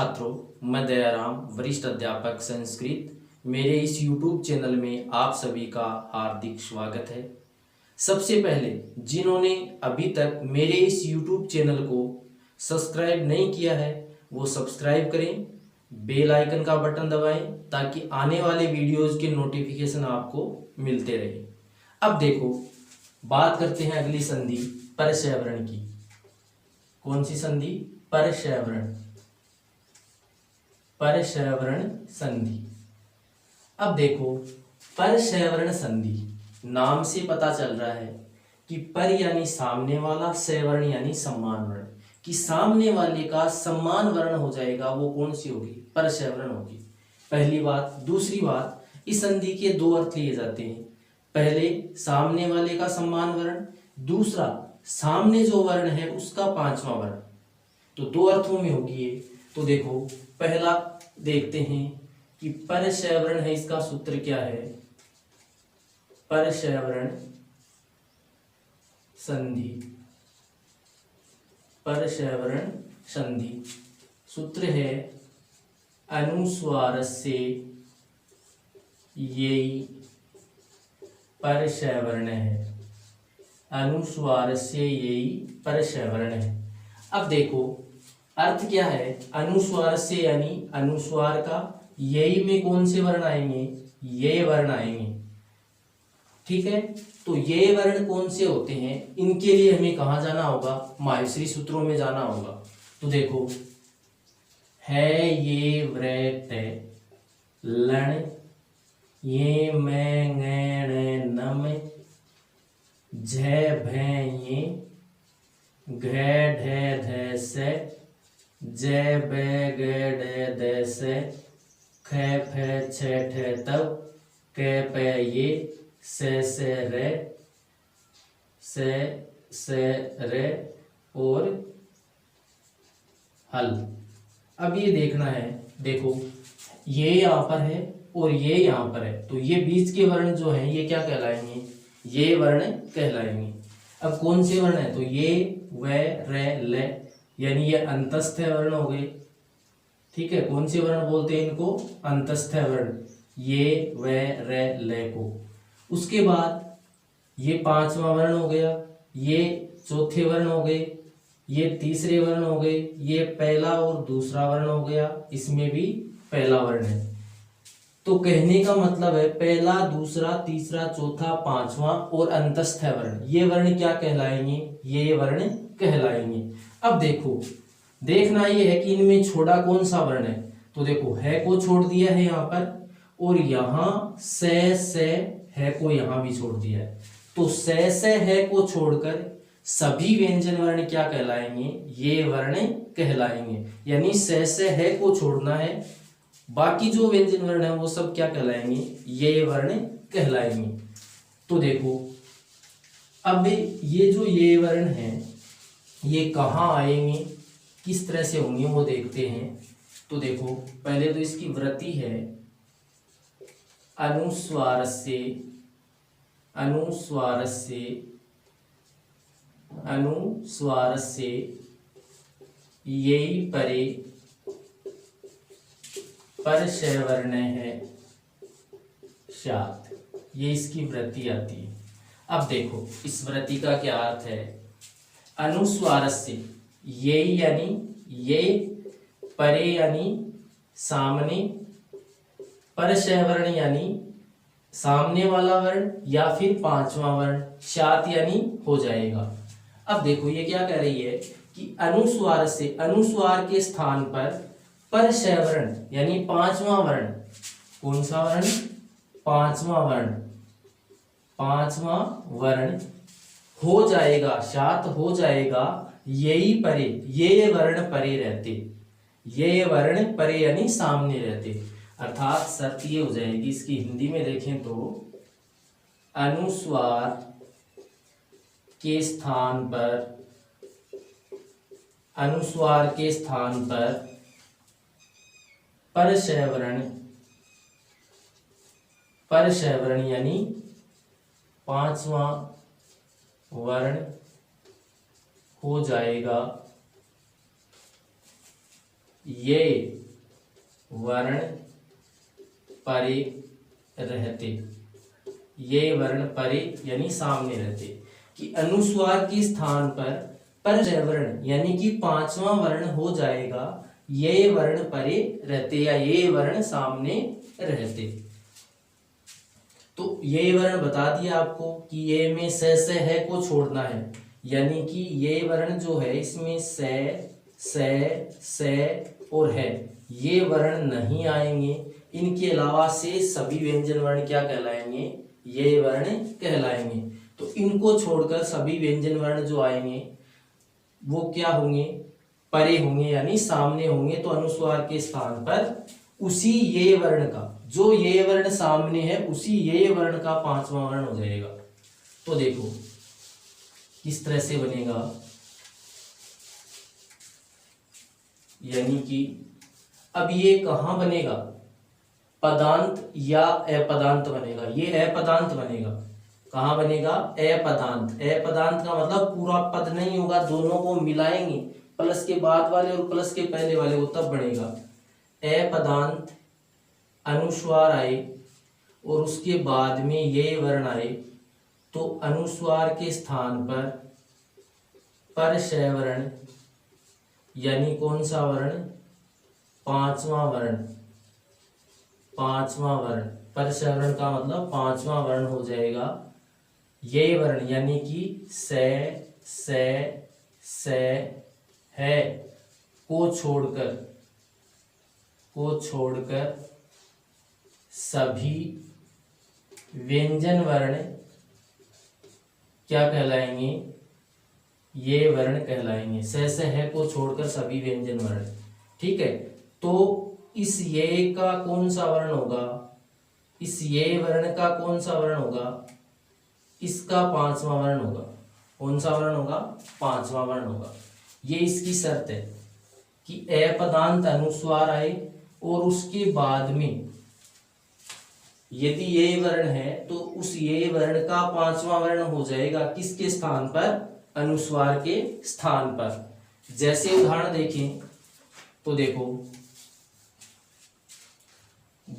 छात्रों, मैं दयाराम, वरिष्ठ अध्यापक संस्कृत। मेरे इस YouTube चैनल में आप सभी का हार्दिक स्वागत है। सबसे पहले जिन्होंने अभी तक मेरे इस YouTube चैनल को सब्सक्राइब नहीं किया है वो सब्सक्राइब करें, बेल आइकन का बटन दबाएं ताकि आने वाले वीडियोज़ के नोटिफिकेशन आपको मिलते रहे। अब देखो, बात करते हैं अगली संधि परस्यवरण की। कौन सी संधि? परस्यवरण। परस्यवरण संधि। अब देखो, परस्यवरण संधि नाम से पता चल रहा है कि पर यानी सामने वाला, सवर्ण यानी सम्मान वर्ण, कि सामने वाले का सम्मान वर्ण हो जाएगा, वो कौन सी होगी? परस्यवरण होगी। पहली बात। दूसरी बात, इस संधि के दो अर्थ लिए जाते हैं। पहले सामने वाले का सम्मान वर्ण, दूसरा सामने जो वर्ण है उसका पांचवा वर्ण। तो दो अर्थों में होगी ये। तो देखो, पहला देखते हैं कि परस्यवरण है, इसका सूत्र क्या है? परस्यवरण संधि। परस्यवरण संधि सूत्र है अनुस्वारस्य येई परस्यवरण है। अनुस्वारस्य येई परस्यवरण है। अब देखो, अर्थ क्या है? अनुस्वार से यानी अनुस्वार का, यही में कौन से वर्ण आएंगे? ये वर्ण आएंगे। ठीक है, तो ये वर्ण कौन से होते हैं? इनके लिए हमें कहाँ जाना होगा? माहेश्वरी सूत्रों में जाना होगा। तो देखो, है ये व्रत लण ये मैं ngण नम झ भै ये घ ढ ध से जय बै ग ड द से ख फ छ ठ तब क प ये से रे से रे और हल। अब ये देखना है, देखो ये यहाँ पर है और ये यहाँ पर है, तो ये बीच के वर्ण जो हैं ये क्या कहलाएंगे? ये वर्ण कहलाएंगे। अब कौन से वर्ण है? तो ये व रे ल, यानी ये अंतस्थ वर्ण हो गए। ठीक है, कौन से वर्ण बोलते हैं इनको? अंतस्थ वर्ण, ये व रे ल को। उसके बाद ये पांचवा वर्ण हो गया, ये चौथे वर्ण हो गए, ये तीसरे वर्ण हो गए, ये पहला और दूसरा वर्ण हो गया, इसमें भी पहला वर्ण है। तो कहने का मतलब है पहला, दूसरा, तीसरा, चौथा, पांचवा और अंतस्थ वर्ण, ये वर्ण क्या कहलाएंगे? ये वर्ण कहलाएंगे। अब देखो, देखना ये है कि इनमें छोड़ा कौन सा वर्ण है। तो देखो, है को छोड़ दिया है यहाँ पर, और यहाँ से है को यहाँ भी छोड़ दिया है। तो से है को छोड़कर सभी व्यंजन वर्ण क्या कहलाएंगे? ये वर्ण कहलाएंगे। यानी से है को छोड़ना है, बाकी जो व्यंजन वर्ण है वो सब क्या कहलाएंगे? ये वर्ण कहलाएंगे। तो देखो, अब ये जो ये वर्ण है ये कहाँ आएंगे, किस तरह से होंगे वो देखते हैं। तो देखो, पहले तो इसकी वृत्ति है अनुस्वारस्य अनुस्वारस्य अनुस्वारस्य येई परे परस्यवर्ण है स्यात्। ये इसकी वृत्ति आती है। अब देखो, इस वृत्ति का क्या अर्थ है? अनुस्वारस्य ये यानी ये, परे यानी सामने, परस्यवर्ण यानी सामने वाला वर्ण या फिर पांचवा वर्ण, स्यात् यानी हो जाएगा। अब देखो, ये क्या कह रही है कि अनुस्वार से, अनुस्वार के स्थान पर परस्यवर्ण यानी पांचवा वर्ण, कौन सा वर्ण? पांचवा वर्ण, पांचवा वर्ण हो जाएगा, स्यात् हो जाएगा, यही परे, ये वर्ण परे रहते, ये वर्ण परे यानी सामने रहते। अर्थात शर्त ये हो जाएगी, इसकी हिंदी में देखें तो अनुस्वार के स्थान पर, अनुस्वार के स्थान पर परस्यवर्ण, परस्यवर्ण यानी पांचवा वर्ण हो जाएगा, ये वर्ण परे रहते, ये वर्ण परे यानी सामने रहते, कि अनुस्वार के स्थान पर परछय वर्ण यानी कि पांचवा वर्ण हो जाएगा ये वर्ण परे रहते या ये वर्ण सामने रहते। तो ये वर्ण बता दिया आपको कि ये में से है को छोड़ना है, यानी कि ये वर्ण जो है इसमें से और है, ये वर्ण नहीं आएंगे। इनके अलावा से सभी व्यंजन वर्ण क्या कहलाएंगे, ये वर्ण कहलाएंगे। तो इनको छोड़कर सभी व्यंजन वर्ण जो आएंगे वो क्या होंगे, परे होंगे यानी सामने होंगे। तो अनुस्वार के स्थान पर उसी ये वर्ण का, जो ये वर्ण सामने है उसी ये वर्ण का पांचवा वर्ण हो जाएगा। तो देखो किस तरह से बनेगा, यानी कि अब ये कहां बनेगा, पदांत या अपदांत बनेगा। ये अपदांत बनेगा। कहां बनेगा, अपदांत। अपदांत का मतलब पूरा पद नहीं होगा, दोनों को मिलाएंगे, प्लस के बाद वाले और प्लस के पहले वाले को, तब बनेगा अपदांत। अनुस्वार आए और उसके बाद में ये वर्ण आए तो अनुस्वार के स्थान पर परछय वर्ण यानी कौन सा वर्ण, पांचवा वर्ण। पांचवा वर्ण, परछय वर्ण का मतलब पांचवा वर्ण हो जाएगा ये वर्ण, यानी कि से है को छोड़कर सभी व्यंजन वर्ण क्या कहलाएंगे, ये वर्ण कहलाएंगे। से है को छोड़कर सभी व्यंजन वर्ण। ठीक है, तो इस ये का कौन सा वर्ण होगा, इस ये वर्ण का कौन सा वर्ण होगा, इसका पांचवा वर्ण होगा। कौन सा वर्ण होगा, पांचवा वर्ण होगा। ये इसकी शर्त है कि अपदांत अनुस्वार आए और उसके बाद में यदि ये वर्ण है तो उस ये वर्ण का पांचवा वर्ण हो जाएगा किसके स्थान पर, अनुस्वार के स्थान पर। जैसे उदाहरण देखें तो देखो,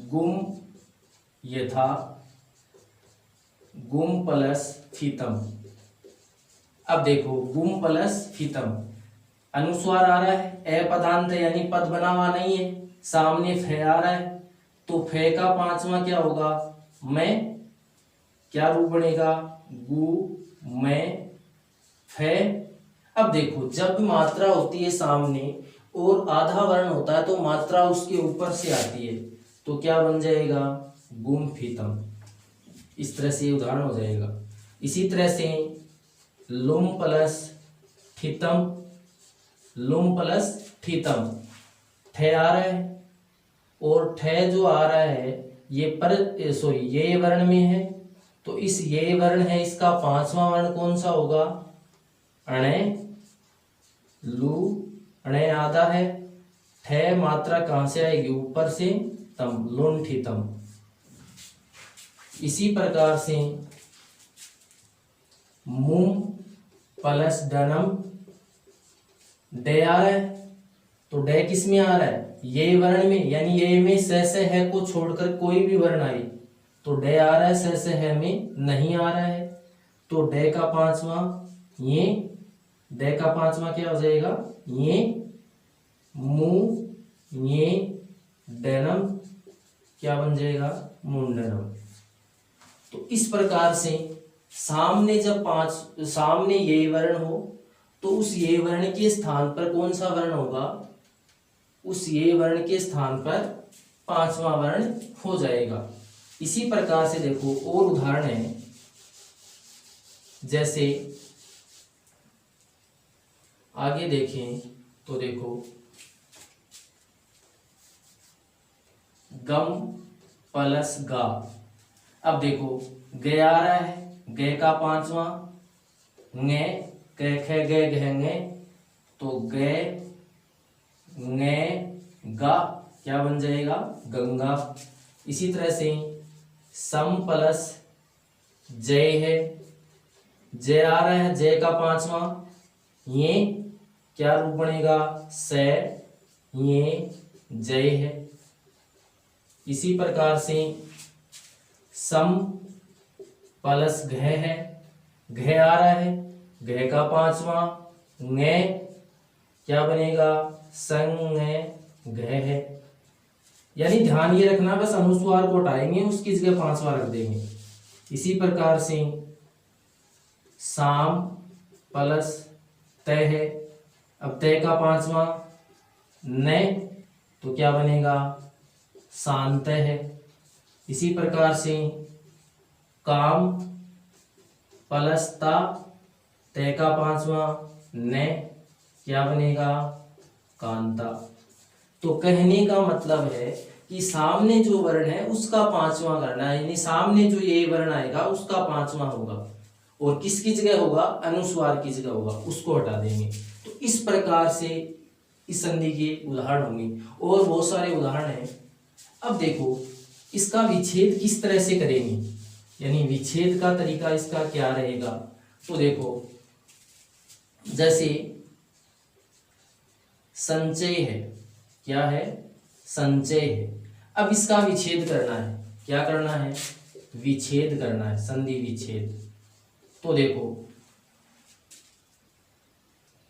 गुम यथा गुम प्लस फीतम। अब देखो गुम प्लस फीतम, अनुस्वार आ रहा है, अपदांत यानी पद बना हुआ नहीं है, सामने फे आ रहा है, तो फे का पांचवा क्या होगा, मैं। क्या रूप बनेगा, गु मैं फे। अब देखो जब मात्रा होती है सामने और आधा वर्ण होता है तो मात्रा उसके ऊपर से आती है, तो क्या बन जाएगा, गुम फीतम। इस तरह से उदाहरण हो जाएगा। इसी तरह से लुम प्लस ठितम, लुम प्लस ठितम, ठे आ रहा है और ठे जो आ रहा है ये वर्ण में है, तो इस ये वर्ण है इसका पांचवा वर्ण कौन सा होगा, अणे। लू अणे आधा है, ठे मात्रा कहां से आएगी, ऊपर से, तम, लुंठितम। इसी प्रकार से मुम प्लस डनम, डे आ रहा है तो डे किस में आ रहा है, ये वर्ण में, यानी ये में से है को छोड़कर कोई भी वर्ण आए तो डे आ रहा है, से है में नहीं आ रहा है, तो डे का पांचवा ये, डे का पांचवा क्या हो जाएगा, ये मु ये डैनम, क्या बन जाएगा, मुंडनम। तो इस प्रकार से सामने जब सामने ये वर्ण हो तो उस ये वर्ण के स्थान पर कौन सा वर्ण होगा, उस ये वर्ण के स्थान पर पांचवा वर्ण हो जाएगा। इसी प्रकार से देखो और उदाहरण है, जैसे आगे देखें तो देखो गम प्लस गा। अब देखो गे आ रहा है, गे का पांचवा, गे कै खे गे घेंगे, तो गे गे गा क्या बन जाएगा, गंगा। इसी तरह से सम प्लस जय है, जय आ रहा है, जय का पांचवा, ये क्या रूप बनेगा, से, ये जय है। इसी प्रकार से सम प्लस घ है, घ आ रहा है, घ का पांचवा ङ क्या बनेगा, संग घ है। यानी ध्यान ये रखना, बस अनुस्वार को हटाएंगे, उसकी जगह पांचवा रख देंगे। इसी प्रकार से साम प्लस तय है, अब तय का पांचवा न तो क्या बनेगा, शांत है। इसी प्रकार से काम प्लस ता, तय का पांचवा न क्या बनेगा, कांता। तो कहने का मतलब है कि सामने जो वर्ण है उसका पांचवा करना है, यानी सामने जो ये वर्ण आएगा उसका पांचवा होगा, और किसकी जगह होगा, अनुस्वार की जगह होगा, उसको हटा देंगे। तो इस प्रकार से इस संधि के उदाहरण होंगे, और बहुत सारे उदाहरण हैं। अब देखो इसका विच्छेद किस तरह से करेंगे, यानी विच्छेद का तरीका इसका क्या रहेगा। तो देखो जैसे संचय है, क्या है, संचय है। अब इसका विच्छेद करना है, क्या करना है, विच्छेद करना है, संधि विच्छेद। तो देखो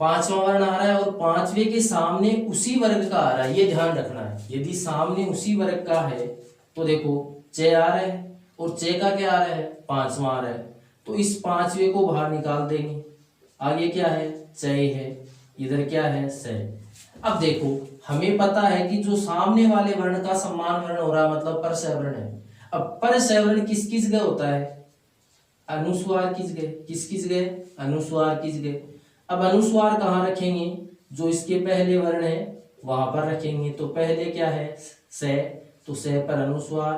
पांचवा वर्ण आ रहा है और पांचवे के सामने उसी वर्ग का आ रहा है, ये ध्यान रखना है। यदि सामने उसी वर्ग का है तो देखो च आ रहा है, और च का क्या आ रहा है, पांचवा आ रहा है, तो इस पांचवे को बाहर निकाल देंगे। आगे क्या है, चय है, इधर क्या है, सय। अब देखो हमें पता है कि जो सामने वाले वर्ण का सम्मान वर्ण हो रहा है, मतलब परसय वर्ण है। अब परसय वर्ण किसकी जगह होता है, अनुस्वार की जगह। किसकी जगह, अनुस्वार की जगह। अब अनुस्वार कहाँ रखेंगे, जो इसके पहले वर्ण है वहां पर रखेंगे। तो पहले क्या है, से, तो से पर अनुस्वार,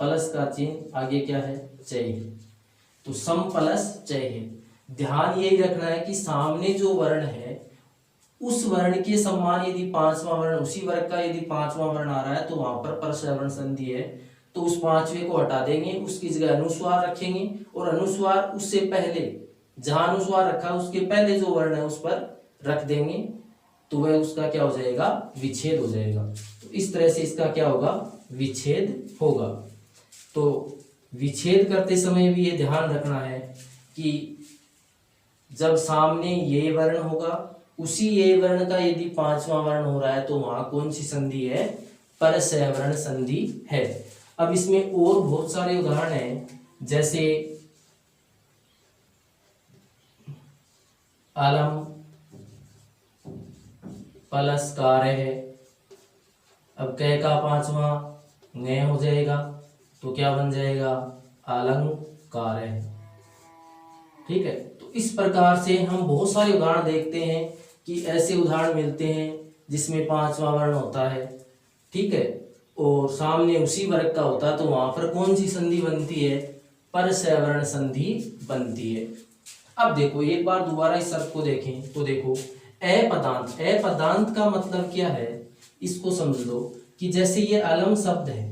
प्लस का चिन्ह, आगे क्या है, चय। तो सम प्लस चय है। ध्यान यही रखना है कि सामने जो वर्ण है उस वर्ण के सम्मान यदि पांचवा वर्ण, उसी वर्ग का यदि पांचवा वर्ण आ रहा है तो वहां पर परसय वर्ण संधि है, तो उस पांचवे को हटा देंगे, उसकी जगह अनुस्वार रखेंगे, और अनुस्वार उससे पहले, जहां अनुस्वार रखा उसके पहले जो वर्ण है उस पर रख देंगे, तो वह उसका क्या हो जाएगा, विच्छेद हो जाएगा। तो इस तरह से इसका क्या होगा, विच्छेद होगा। तो विच्छेद करते समय भी ये ध्यान रखना है कि जब सामने ये वर्ण होगा, उसी ये वर्ण का यदि पांचवा वर्ण हो रहा है तो वहां कौन सी संधि है, परसय वर्ण संधि है। अब इसमें और बहुत सारे उदाहरण हैं, जैसे अलम प्लस कार्य है। अब कै का पांचवा ङ हो जाएगा, तो क्या बन जाएगा, अलंकार है। ठीक है, तो इस प्रकार से हम बहुत सारे उदाहरण देखते हैं कि ऐसे उदाहरण मिलते हैं जिसमें पांचवा वर्ण होता है, ठीक है, और सामने उसी वर्ग का होता है, तो वहां पर कौन सी संधि बनती है, परसय वर्ण संधि बनती है। अब देखो एक बार दोबारा इस शब्द को देखें तो देखो अपदांत। अपदांत का मतलब क्या है, इसको समझ लो कि जैसे ये अलम शब्द है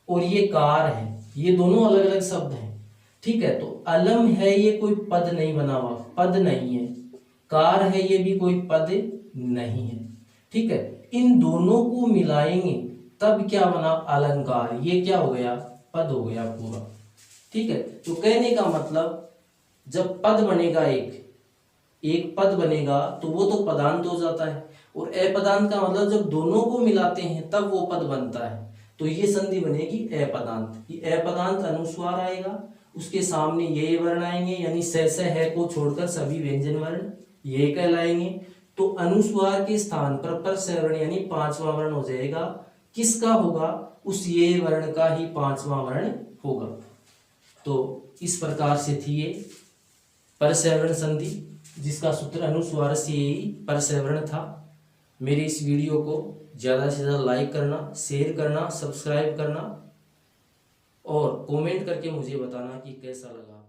और ये कार है, ये दोनों अलग अलग शब्द हैं, ठीक है। तो अलम है, ये कोई पद नहीं बना हुआ, पद नहीं है। कार है, ये भी कोई पद नहीं है, ठीक है। इन दोनों को मिलाएंगे तब क्या बना, अलंकार। ये क्या हो गया, पद हो गया पूरा, ठीक है। तो कहने का मतलब जब पद बनेगा, एक पद बनेगा तो वो तो पदांत हो जाता है, और अपदांत का मतलब जब दोनों को मिलाते हैं तब वो पद बनता है। तो ये संधि बनेगी अपदांत। ये अपदांत अनुस्वार आएगा, उसके सामने ये वर्ण आएंगे, यानी स है को छोड़कर सभी व्यंजन वर्ण ये कहलाएंगे। तो अनुस्वार के स्थान पर परसय वर्ण यानी पांचवा वर्ण हो जाएगा। किसका होगा, उस ये वर्ण का ही पांचवा वर्ण होगा। तो इस प्रकार से थी ये परसय वर्ण संधि, जिसका सूत्र अनुस्वार से ही परसय वर्ण था। मेरी इस वीडियो को ज़्यादा से ज़्यादा लाइक करना, शेयर करना, सब्सक्राइब करना और कमेंट करके मुझे बताना कि कैसा लगा।